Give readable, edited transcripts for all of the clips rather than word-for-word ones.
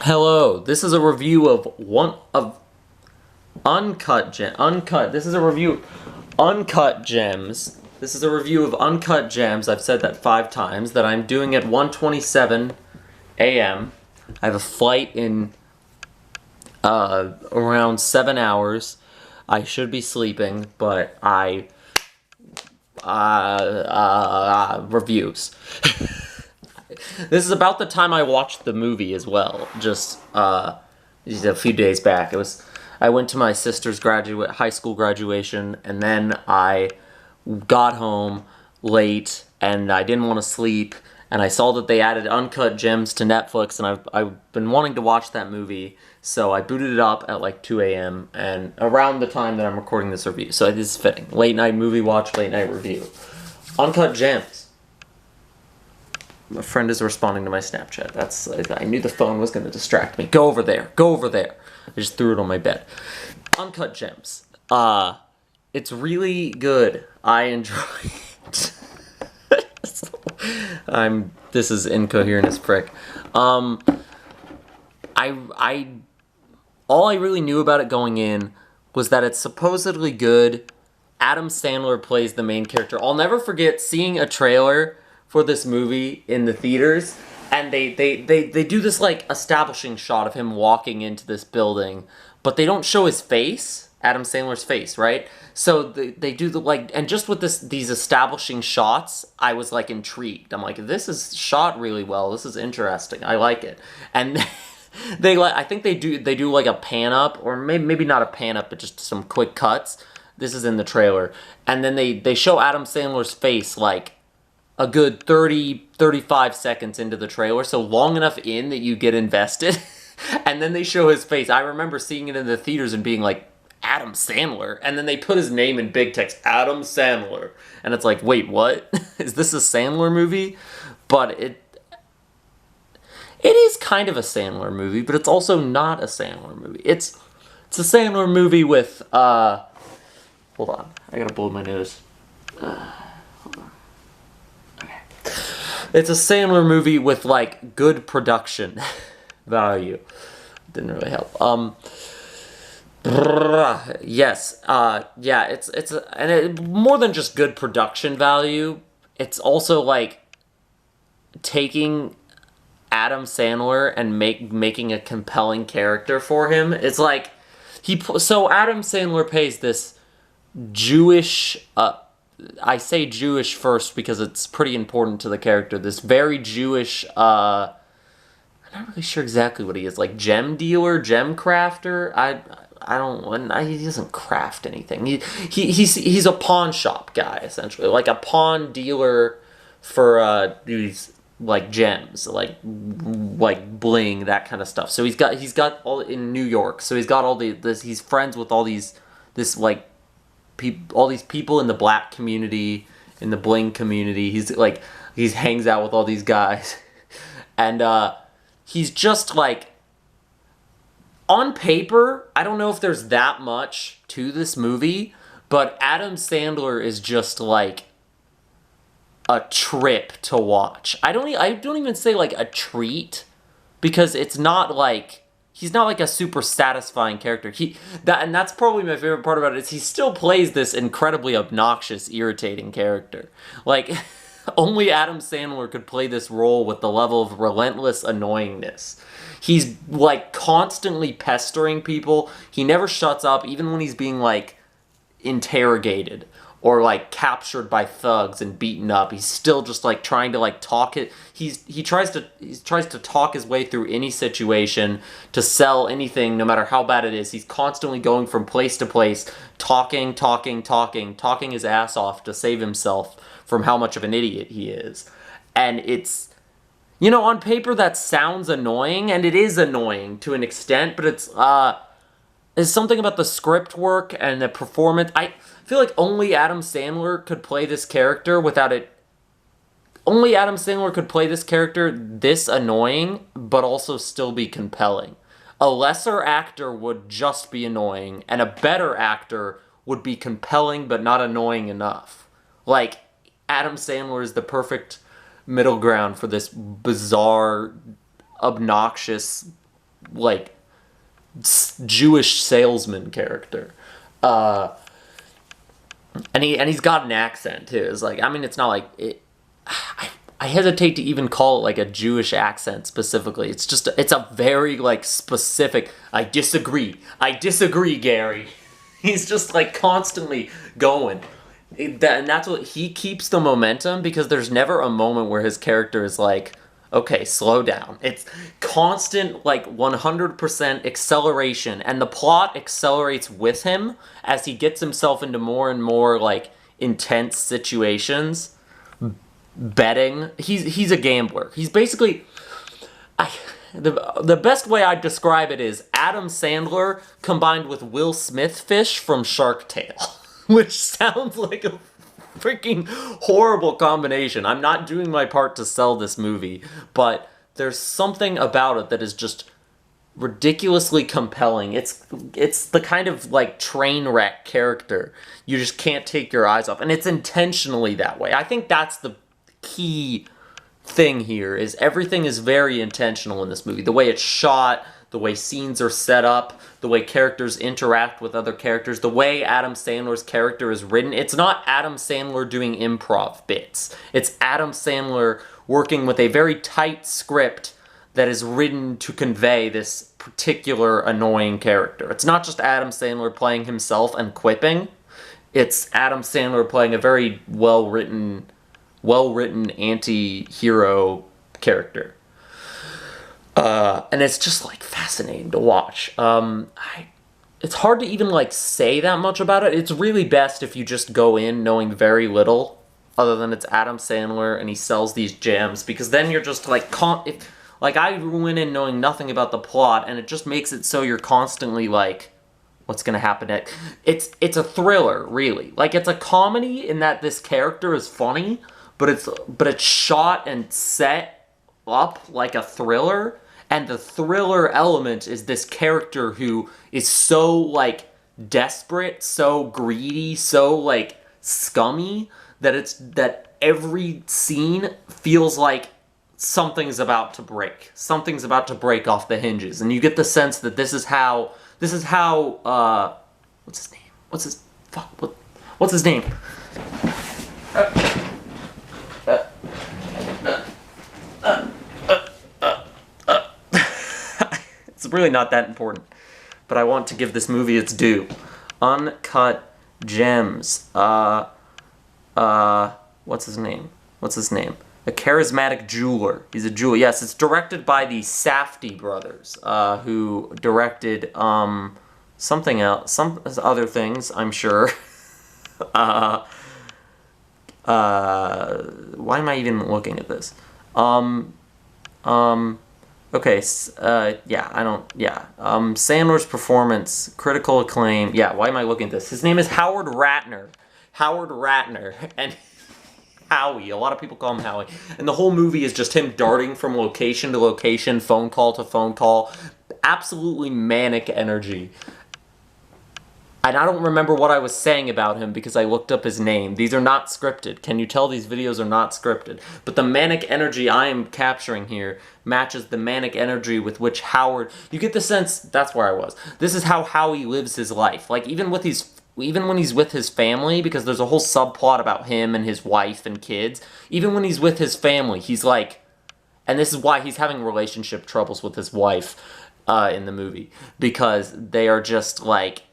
Hello, this is a review of Uncut. This is a review of Uncut Gems. This is a review of Uncut Gems. I've said that 5 times. That I'm doing at 1:27 a.m. I have a flight in around 7 hours. I should be sleeping, but reviews. This is about the time I watched the movie as well. Just a few days back. I went to my sister's high school graduation, and then I got home late, and I didn't want to sleep, and I saw that they added Uncut Gems to Netflix, and I've been wanting to watch that movie, so I booted it up at like 2 a.m. and around the time that I'm recording this review. So this is fitting. Late night movie watch, late night review. Uncut Gems. My friend is responding to my Snapchat. I knew the phone was going to distract me. Go over there. Go over there. I just threw it on my bed. Uncut Gems. It's really good. I enjoy it. This is incoherent as frick. All I really knew about it going in was that it's supposedly good. Adam Sandler plays the main character. I'll never forget seeing a trailer for this movie in the theaters, and they do this like establishing shot of him walking into this building, but they don't show his face, Adam Sandler's face, right? So they do the like, and just with these establishing shots, I was like intrigued. I'm like, this is shot really well. This is interesting. I like it. And I think they do like a pan up, or maybe not a pan up, but just some quick cuts. This is in the trailer, and then they show Adam Sandler's face like a good 35 seconds into the trailer, so long enough in that you get invested, and then they show his face. I remember seeing it in the theaters and being like, Adam Sandler? And then they put his name in big text, Adam Sandler. And it's like, wait, what? Is this a Sandler movie? But it is kind of a Sandler movie, but it's also not a Sandler movie. It's a Sandler movie with, hold on, I gotta blow my nose. It's a Sandler movie with like good production value. Didn't really help. Yes. Yeah. It's more than just good production value. It's also like taking Adam Sandler and making a compelling character for him. It's like so Adam Sandler plays this Jewish. I say Jewish first because it's pretty important to the character. This very Jewish, I'm not really sure exactly what he is. Like gem dealer, gem crafter. He doesn't craft anything. He's a pawn shop guy essentially, like a pawn dealer for these like gems, like bling, that kind of stuff. So he's got all in New York. So he's got all this. He's friends with all these all these people in the black community, in the bling community. He hangs out with all these guys, and he's just like, on paper, I don't know if there's that much to this movie, but Adam Sandler is just like a trip to watch. I don't even say like a treat, because it's not like, he's not like a super satisfying character. And that's probably my favorite part about it, is he still plays this incredibly obnoxious, irritating character. Like, only Adam Sandler could play this role with the level of relentless annoyingness. He's like constantly pestering people. He never shuts up, even when he's being like interrogated or like captured by thugs and beaten up. He's still just like trying to like talk it. He tries to talk his way through any situation, to sell anything, no matter how bad it is. He's constantly going from place to place, talking his ass off to save himself from how much of an idiot he is. And it's, on paper that sounds annoying, and it is annoying to an extent, but it's something about the script work and the performance. I feel like only Adam Sandler could play this character without it. Only Adam Sandler could play this character this annoying, but also still be compelling. A lesser actor would just be annoying, and a better actor would be compelling but not annoying enough. Like, Adam Sandler is the perfect middle ground for this bizarre, obnoxious like Jewish salesman character. And he's got an accent too. It's like, I mean, it's not like it. I hesitate to even call it like a Jewish accent specifically. It's a very like specific. I disagree, Gary. He's just like constantly going. And that's what he keeps the momentum, because there's never a moment where his character is like, okay, slow down. It's constant, like 100% acceleration, and the plot accelerates with him as he gets himself into more and more like intense situations. Betting, he's a gambler. He's basically, the best way I'd describe it is Adam Sandler combined with Will Smith fish from Shark Tale, which sounds like a freaking horrible combination. I'm not doing my part to sell this movie, but there's something about it that is just ridiculously compelling. It's the kind of like train wreck character you just can't take your eyes off, and it's intentionally that way. I think that's the key thing here, is everything is very intentional in this movie. The way it's shot, the way scenes are set up, the way characters interact with other characters, the way Adam Sandler's character is written. It's not Adam Sandler doing improv bits. It's Adam Sandler working with a very tight script that is written to convey this particular annoying character. It's not just Adam Sandler playing himself and quipping. It's Adam Sandler playing a very well-written anti-hero character. And it's just like fascinating to watch. It's hard to even like say that much about it. It's really best if you just go in knowing very little, other than it's Adam Sandler and he sells these gems, because then you're just like, like I went in knowing nothing about the plot, and it just makes it so you're constantly like, what's gonna happen next? It's a thriller, really. Like, it's a comedy in that this character is funny, but it's shot and set up like a thriller. And the thriller element is this character who is so, like, desperate, so greedy, so, like, scummy, that every scene feels like something's about to break. Something's about to break off the hinges. And you get the sense that this is how, what's his name? What's his name? It's really not that important, but I want to give this movie its due. Uncut Gems. What's his name? A charismatic jeweler. He's a jeweler. Yes, it's directed by the Safdie brothers, who directed something else, some other things, I'm sure. Why am I even looking at this? Okay, Sandler's performance, critical acclaim. Yeah, why am I looking at this? His name is Howard Ratner. And Howie. A lot of people call him Howie. And the whole movie is just him darting from location to location, phone call to phone call. Absolutely manic energy. And I don't remember what I was saying about him because I looked up his name. These are not scripted. Can you tell these videos are not scripted? But the manic energy I am capturing here matches the manic energy with which Howard... You get the sense... That's where I was. This is how Howie lives his life. Like, even when he's with his family, because there's a whole subplot about him and his wife and kids. Even when he's with his family, he's like... And this is why he's having relationship troubles with his wife in the movie. Because they are just like...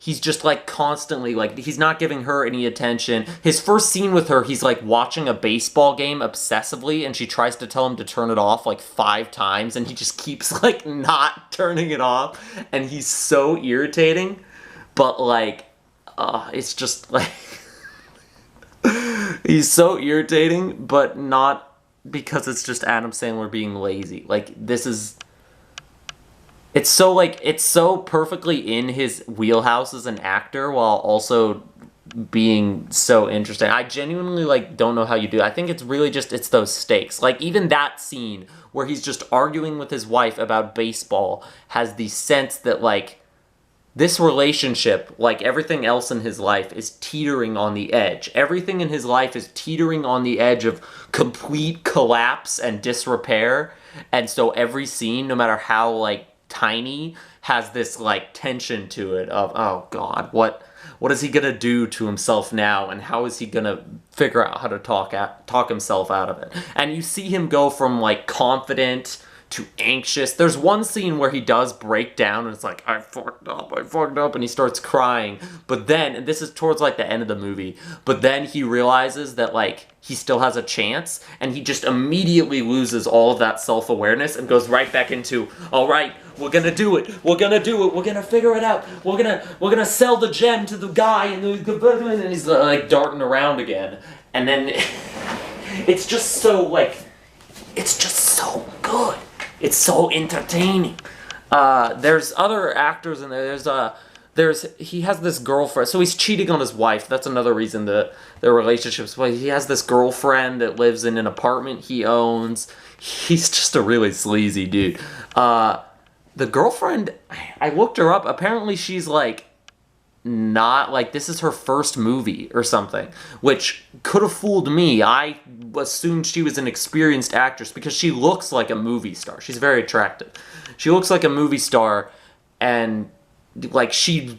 He's just, like, constantly, like, he's not giving her any attention. His first scene with her, he's, like, watching a baseball game obsessively, and she tries to tell him to turn it off, like, 5 times, and he just keeps, like, not turning it off. And he's so irritating, but, like, it's just, like... he's so irritating, but not because it's just Adam Sandler being lazy. Like, this is... It's so perfectly in his wheelhouse as an actor while also being so interesting. I genuinely, like, don't know how you do it. I think it's really just, it's those stakes. Like, even that scene where he's just arguing with his wife about baseball has the sense that, like, this relationship, like everything else in his life, is teetering on the edge. Everything in his life is teetering on the edge of complete collapse and disrepair. And so every scene, no matter how, like, tiny has this like tension to it of, oh God, what is he gonna do to himself now, and how is he gonna figure out how to talk himself out of it? And you see him go from like confident to anxious. There's one scene where he does break down and it's like, I fucked up, and he starts crying. But then, and this is towards like the end of the movie, but then he realizes that like he still has a chance, and he just immediately loses all of that self-awareness and goes right back into, all right, we're gonna do it, we're gonna figure it out, we're gonna sell the gem to the guy, and he's like darting around again. And then it's just so like, it's just so good. It's so entertaining. There's other actors in there. He has this girlfriend, so he's cheating on his wife. That's another reason their relationship's. But he has this girlfriend that lives in an apartment he owns. He's just a really sleazy dude. The girlfriend, I looked her up. Apparently, she's like not like, this is her first movie or something, which could have fooled me. I assumed she was an experienced actress because she looks like a movie star. She's very attractive. She looks like a movie star, and like she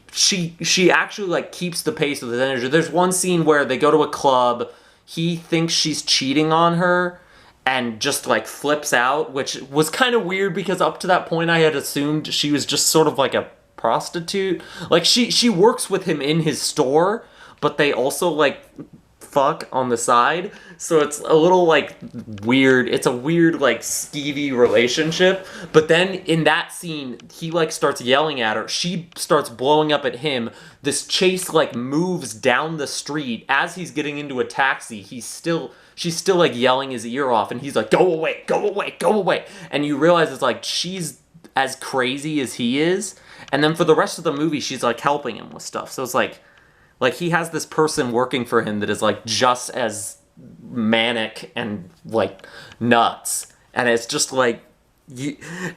actually like keeps the pace with his energy. There's one scene where they go to a club. He thinks she's cheating on her and just like flips out, which was kind of weird because up to that point I had assumed she was just sort of like a prostitute. Like she works with him in his store, but they also like fuck on the side, so it's a little like weird. It's a weird like skeevy relationship. But then in that scene he like starts yelling at her, she starts blowing up at him. This chase like moves down the street. As he's getting into a taxi, she's still like yelling his ear off, and he's like, go away, go away, go away. And you realize it's like she's as crazy as he is. And then for the rest of the movie, she's like helping him with stuff. So it's like he has this person working for him that is like just as manic and like nuts. And it's just like,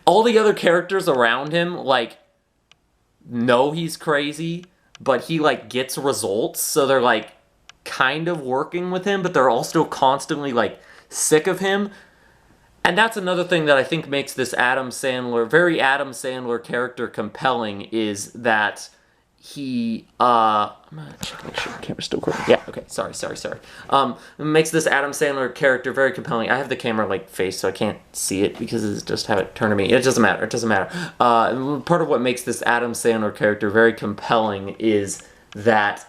all the other characters around him like know he's crazy, but he like gets results. So they're like kind of working with him, but they're also constantly like sick of him. And that's another thing that I think makes this very Adam Sandler character compelling, is that he, I'm gonna check to make sure the camera's still recording. Yeah, okay, sorry. It makes this Adam Sandler character very compelling. I have the camera like faced, so I can't see it because it's just how it turned to me. It doesn't matter. Part of what makes this Adam Sandler character very compelling is that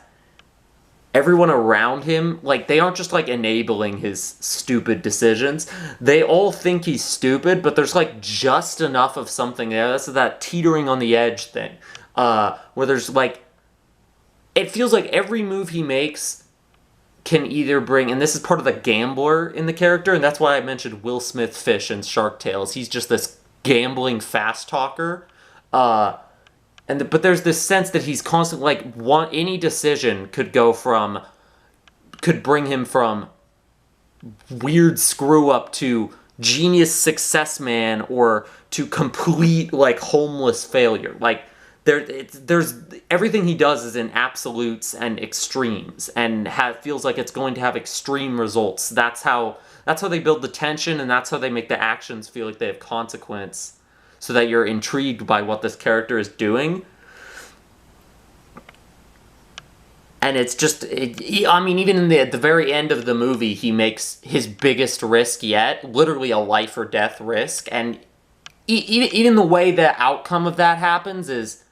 everyone around him, like, they aren't just, like, enabling his stupid decisions. They all think he's stupid, but there's, like, just enough of something there. That's that teetering on the edge thing. Where there's, like, it feels like every move he makes can either bring, and this is part of the gambler in the character, and that's why I mentioned Will Smith Fish in Shark Tales. He's just this gambling fast talker. But there's this sense that he's constantly, like, any decision could bring him from weird screw up to genius success man, or to complete, like, homeless failure. Like, there's everything he does is in absolutes and extremes, and feels like it's going to have extreme results. That's how they build the tension, and that's how they make the actions feel like they have consequence, so that you're intrigued by what this character is doing. And it's just, I mean, even at the very end of the movie, he makes his biggest risk yet, literally a life or death risk. And even the way the outcome of that happens is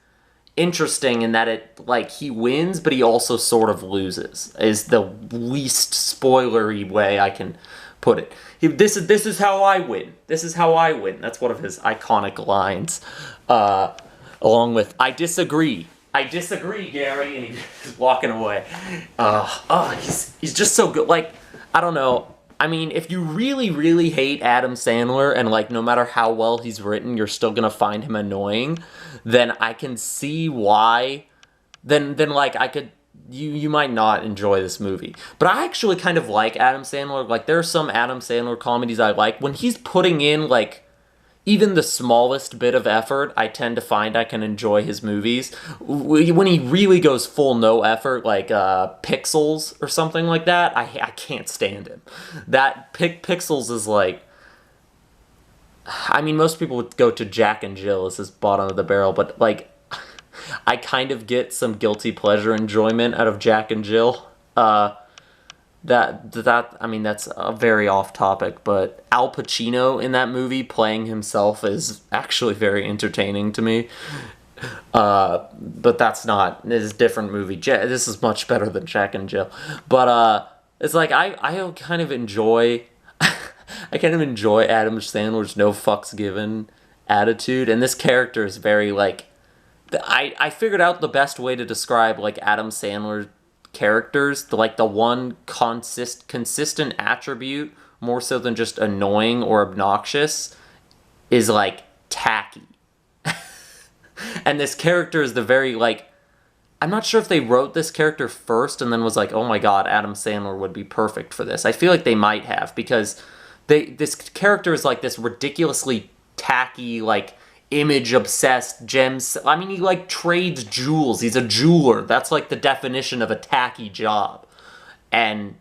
interesting, in that it, like, he wins, but he also sort of loses, is the least spoilery way I can put it. This is how I win. This is how I win. That's one of his iconic lines. Along with, I disagree, Gary, and he's walking away. He's just so good. Like, I don't know. I mean, if you really, really hate Adam Sandler, and, like, no matter how well he's written, you're still gonna find him annoying, then I can see why. Then like, you might not enjoy this movie. But I actually kind of like Adam Sandler. Like, there are some Adam Sandler comedies I like. When he's putting in, like, even the smallest bit of effort, I tend to find I can enjoy his movies. When he really goes full no effort, like Pixels or something like that, I can't stand him. That Pixels is like, I mean, most people would go to Jack and Jill as his bottom of the barrel, but like, I kind of get some guilty pleasure enjoyment out of Jack and Jill. I mean, that's a very off topic, but Al Pacino in that movie playing himself is actually very entertaining to me. But that's not, this is a different movie. This is much better than Jack and Jill. But, it's like, I kind of enjoy, I kind of enjoy Adam Sandler's no fucks given attitude, and this character is very, like, I figured out the best way to describe, like, Adam Sandler characters, the one consistent attribute, more so than just annoying or obnoxious, is, like, tacky. And this character is the very, like, I'm not sure if they wrote this character first and then was like, oh my god, Adam Sandler would be perfect for this. I feel like they might have, because this character is like this ridiculously tacky, like, image-obsessed gems. I mean, he, like, trades jewels. He's a jeweler. That's, like, the definition of a tacky job. And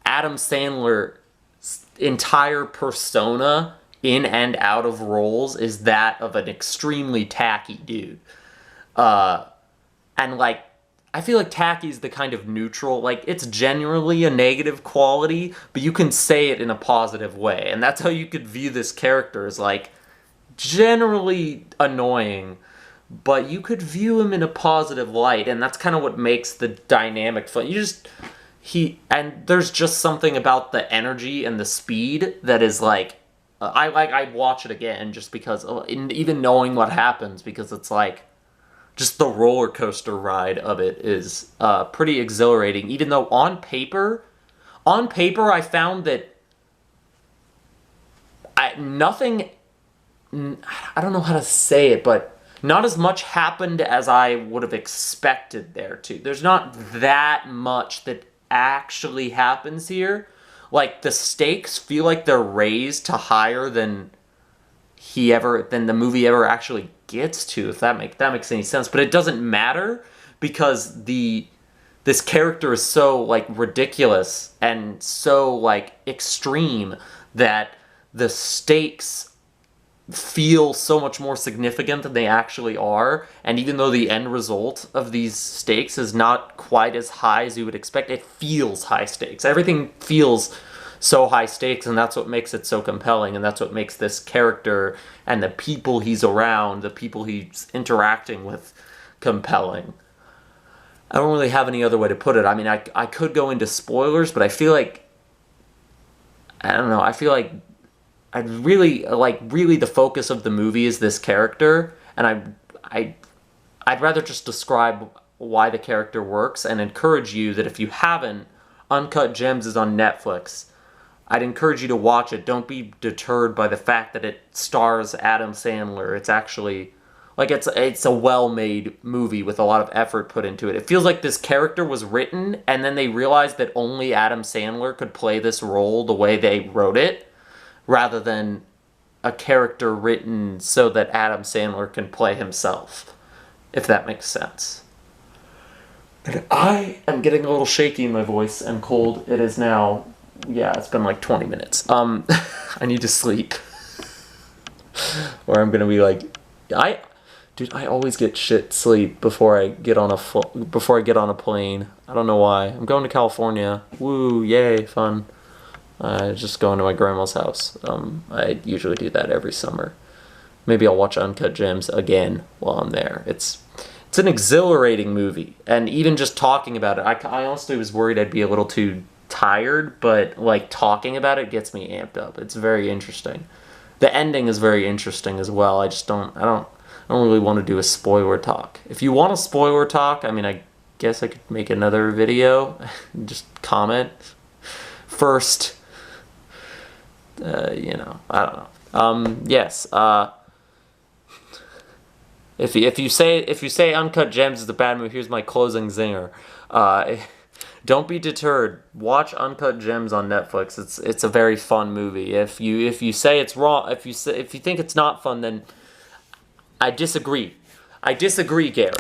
Adam Sandler's entire persona in and out of roles is that of an extremely tacky dude. And, like, I feel like tacky is the kind of neutral, like, it's generally a negative quality, but you can say it in a positive way. And that's how you could view this character, as, like, generally annoying, but you could view him in a positive light, and that's kind of what makes the dynamic fun. And there's just something about the energy and the speed that is, like, I'd watch it again just because, even knowing what happens, because it's like, just the roller coaster ride of it is pretty exhilarating, even though on paper I found that nothing, I don't know how to say it, but not as much happened as I would have expected there to. There's not that much that actually happens here. Like, the stakes feel like they're raised to higher than the movie ever actually gets to, if that makes any sense. But it doesn't matter, because this character is so, like, ridiculous and so, like, extreme that the stakes feel so much more significant than they actually are. And even though the end result of these stakes is not quite as high as you would expect, it feels high stakes. Everything feels so high stakes, and that's what makes it so compelling, and that's what makes this character and the people he's around, the people he's interacting with, compelling. I don't really have any other way to put it. I mean, I could go into spoilers, but I feel like, I don't know, I feel like really the focus of the movie is this character, and I'd rather just describe why the character works and encourage you that if you haven't, Uncut Gems is on Netflix. I'd encourage you to watch it. Don't be deterred by the fact that it stars Adam Sandler. It's actually, like, it's a well-made movie with a lot of effort put into it. It feels like this character was written, and then they realized that only Adam Sandler could play this role the way they wrote it, rather than a character written so that Adam Sandler can play himself, if that makes sense. And I am getting a little shaky in my voice and cold. It is now, it's been like 20 minutes. I need to sleep. Or I'm gonna be like, I always get shit sleep before I get on a plane. I don't know why. I'm going to California. Woo, yay, fun. Just going to my grandma's house. I usually do that every summer. Maybe I'll watch Uncut Gems again while I'm there. It's an exhilarating movie, and even just talking about it, I honestly was worried I'd be a little too tired, but, like, talking about it gets me amped up. It's very interesting. The ending is very interesting as well. I don't really want to do a spoiler talk. If you want a spoiler talk, I mean, I guess I could make another video. Just comment first. I don't know. Yes. If you say Uncut Gems is a bad movie, here's my closing zinger. Don't be deterred. Watch Uncut Gems on Netflix. It's a very fun movie. If you say it's wrong, if you think it's not fun, then I disagree. I disagree, Gary.